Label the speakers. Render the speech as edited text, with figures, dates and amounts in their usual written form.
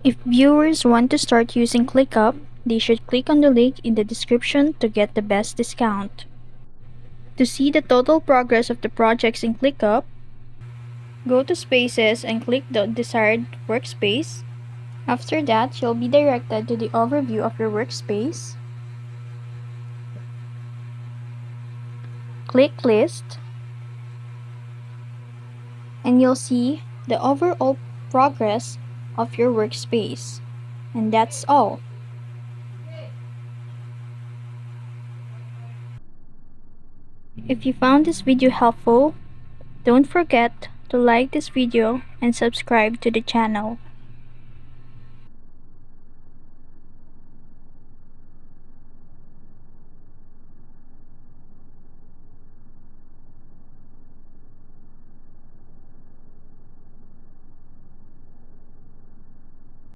Speaker 1: If viewers want to start using ClickUp, they should click on the link in the description to get the best discount. To see the total progress of the projects in ClickUp, go to Spaces and click the desired workspace. After that, you'll be directed to the overview of your workspace. Click List, and you'll see the overall progress of your workspace. And that's all. If you found this video helpful, don't forget to like this video and subscribe to the channel.